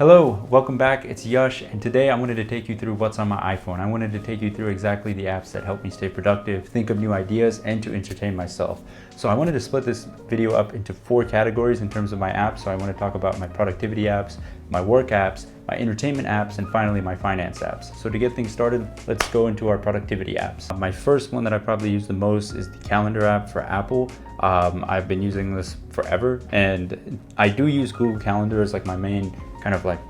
Hello, welcome back. It's Yash, and today I wanted to take you through what's on my iPhone. I wanted to take you through exactly the apps that help me stay productive, think of new ideas, and to entertain myself. So I wanted to split this video up into 4 categories in terms of my apps. So I want to talk about my productivity apps, my work apps, my entertainment apps, and finally my finance apps. So to get things started, let's go into our productivity apps. My first one that I probably use the most is the calendar app for Apple. I've been using this forever, and I do use Google Calendar as like my main kind of like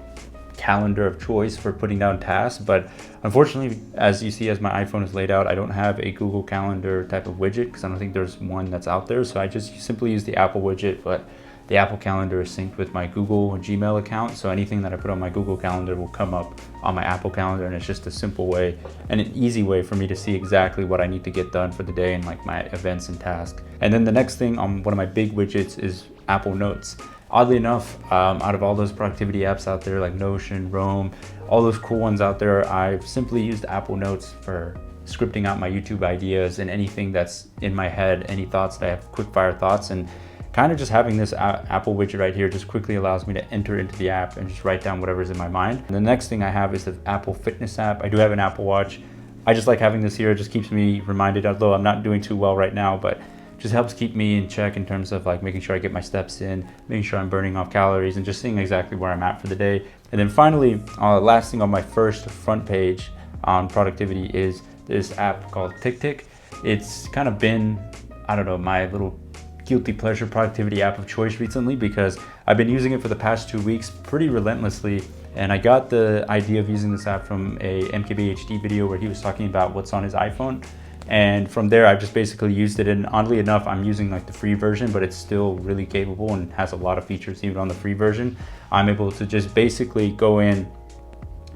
calendar of choice for putting down tasks, but unfortunately, as you see, as my iPhone is laid out, I don't have a Google Calendar type of widget because I don't think there's one that's out there. So I just simply use the Apple widget, but the Apple Calendar is synced with my Google Gmail account, so anything that I put on my Google Calendar will come up on my Apple Calendar, and it's just a simple way and an easy way for me to see exactly what I need to get done for the day and like my events and tasks. And then the next thing on one of my big widgets is Apple Notes. Oddly enough, out of all those productivity apps out there like Notion, Roam, all those cool ones out there, I've simply used Apple Notes for scripting out my YouTube ideas and anything that's in my head, any thoughts that I have, quick fire thoughts, and kind of just having this Apple widget right here just quickly allows me to enter into the app and just write down whatever's in my mind. And the next thing I have is the Apple Fitness app. I do have an Apple Watch. I just like having this here. It just keeps me reminded, although I'm not doing too well right now, but just helps keep me in check in terms of like making sure I get my steps in, making sure I'm burning off calories, and just seeing exactly where I'm at for the day. And then finally, last thing on my first front page on productivity is this app called TickTick. It's kind of been, I don't know, my little guilty pleasure productivity app of choice recently because I've been using it for the past 2 weeks pretty relentlessly. And I got the idea of using this app from a MKBHD video where he was talking about what's on his iPhone. And from there, I've just basically used it. And oddly enough, I'm using like the free version, but it's still really capable and has a lot of features even on the free version. I'm able to just basically go in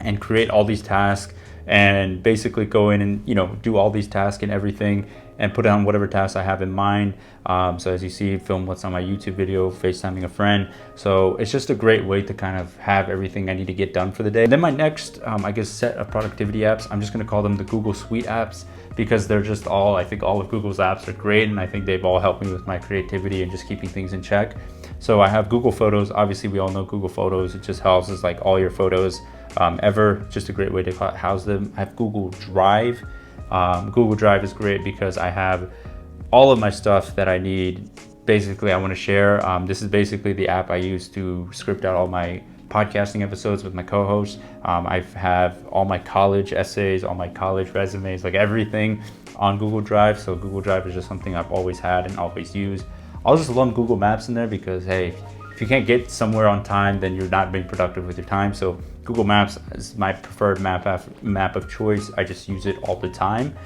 and create all these tasks and basically go in and, do all these tasks and everything and put on whatever tasks I have in mind. So as you see, film what's on my YouTube video, FaceTiming a friend. So it's just a great way to kind of have everything I need to get done for the day. And then my next, set of productivity apps, I'm just gonna call them the Google Suite apps because they're just I think all of Google's apps are great, and I think they've all helped me with my creativity and just keeping things in check. So I have Google Photos. Obviously, we all know Google Photos. It just houses like all your photos ever. Just a great way to house them. I have Google Drive. Google Drive is great because I have all of my stuff that I need. Basically, I want to share. This is basically the app I use to script out all my podcasting episodes with my co-hosts. I have all my college essays, all my college resumes, like everything on Google Drive. So Google Drive is just something I've always had and always used. I'll just lump Google Maps in there because, hey, if you can't get somewhere on time, then you're not being productive with your time. So Google Maps is my preferred map of choice. I just use it all the time.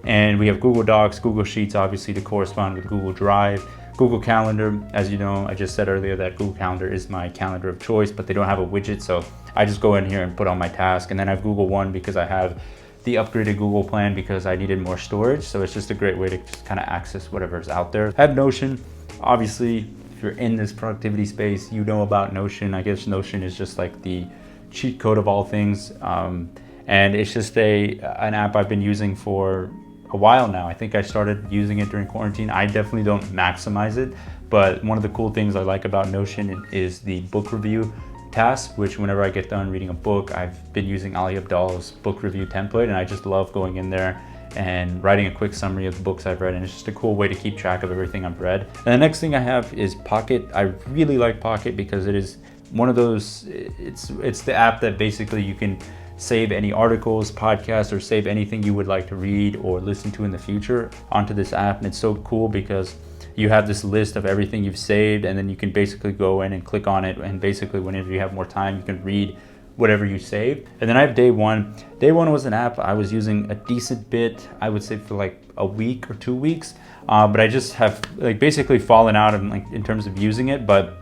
And we have Google Docs, Google Sheets, obviously to correspond with Google Drive, Google Calendar. As you know, I just said earlier that Google Calendar is my calendar of choice, but they don't have a widget. So I just go in here and put on my task. And then I have Google One because I have the upgraded Google plan because I needed more storage. So it's just a great way to just kind of access whatever's out there. I have Notion. Obviously, if you're in this productivity space, you know about Notion. I guess Notion is just like the cheat code of all things. And it's just an app I've been using for a while now. I think I started using it during quarantine. I definitely don't maximize it, but one of the cool things I like about Notion is the book review task, which whenever I get done reading a book, I've been using Ali Abdaal's book review template, and I just love going in there and writing a quick summary of the books I've read, and it's just a cool way to keep track of everything I've read. And the next thing I have is Pocket. I really like Pocket because it is one of those, it's the app that basically you can save any articles, podcasts, or save anything you would like to read or listen to in the future onto this app. And it's so cool because you have this list of everything you've saved, and then you can basically go in and click on it, and basically whenever you have more time, you can read whatever you saved. And then I have DayOne. DayOne was an app I was using a decent bit, I would say for like a week or 2 weeks, but I just have like basically fallen out in terms of using it. But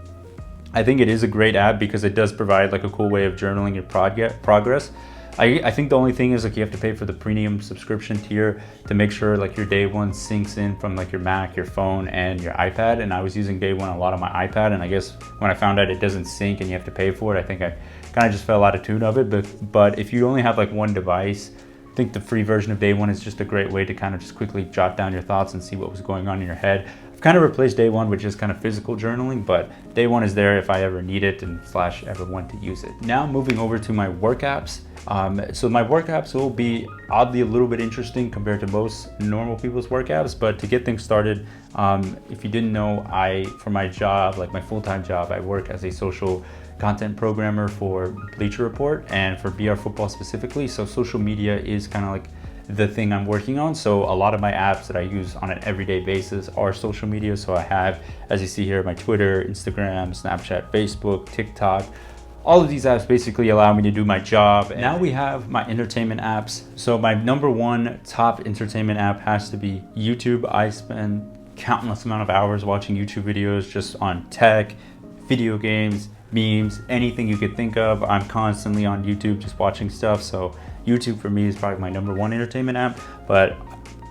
I think it is a great app because it does provide like a cool way of journaling your progress. I think the only thing is like you have to pay for the premium subscription tier to make sure like your DayOne syncs in from like your Mac, your phone, and your iPad. And I was using DayOne a lot on my iPad, and I guess when I found out it doesn't sync and you have to pay for it, I think I kind of just fell out of tune of it. But if you only have like one device, think the free version of DayOne is just a great way to kind of just quickly jot down your thoughts and see what was going on in your head. I've kind of replaced DayOne with just kind of physical journaling, but DayOne is there if I ever need it and / ever want to use it. Now moving over to my work apps. So my work apps will be oddly a little bit interesting compared to most normal people's work apps, but to get things started, if you didn't know, for my job, like my full-time job, I work as a social content programmer for Bleacher Report and for BR Football specifically. So social media is kind of like the thing I'm working on. So a lot of my apps that I use on an everyday basis are social media. So I have, as you see here, my Twitter, Instagram, Snapchat, Facebook, TikTok. All of these apps basically allow me to do my job. Now we have my entertainment apps. So my number one top entertainment app has to be YouTube. I spend countless amount of hours watching YouTube videos just on tech, video games, memes, anything you could think of. I'm constantly on YouTube just watching stuff. So YouTube for me is probably my number one entertainment app. But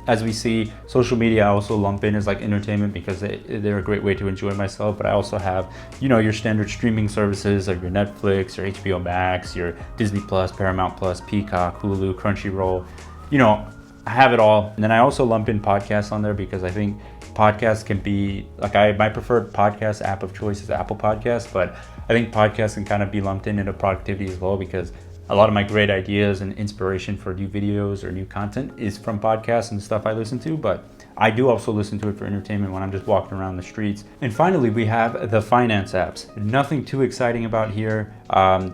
as we see, social media I also lump in as like entertainment because they're a great way to enjoy myself. But I also have, you know, your standard streaming services like your Netflix, your HBO Max, your Disney Plus, Paramount Plus, Peacock, Hulu, Crunchyroll. You know, I have it all. And then I also lump in podcasts on there because I think podcasts can be like my preferred podcast app of choice is Apple Podcasts, but I think podcasts can kind of be lumped into productivity as well because a lot of my great ideas and inspiration for new videos or new content is from podcasts and stuff I listen to, but I do also listen to it for entertainment when I'm just walking around the streets. And finally, we have the finance apps. Nothing too exciting about here.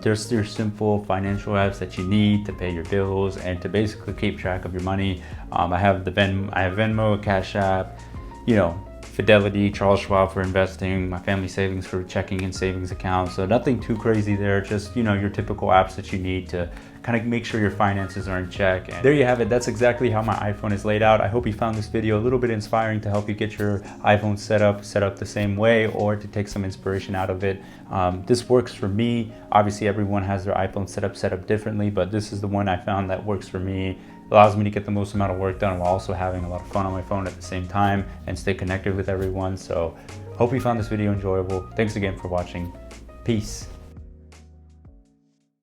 There's simple financial apps that you need to pay your bills and to basically keep track of your money. I have Venmo, Cash App, you know, Fidelity, Charles Schwab for investing, my family savings for checking and savings accounts. So nothing too crazy there, just, you know, your typical apps that you need to kind of make sure your finances are in check. And there you have it. That's exactly how my iPhone is laid out. I hope you found this video a little bit inspiring to help you get your iPhone set up the same way or to take some inspiration out of it. This works for me. Obviously everyone has their iPhone set up differently, but this is the one I found that works for me. Allows me to get the most amount of work done while also having a lot of fun on my phone at the same time and stay connected with everyone. So hope you found this video enjoyable. Thanks again for watching. Peace.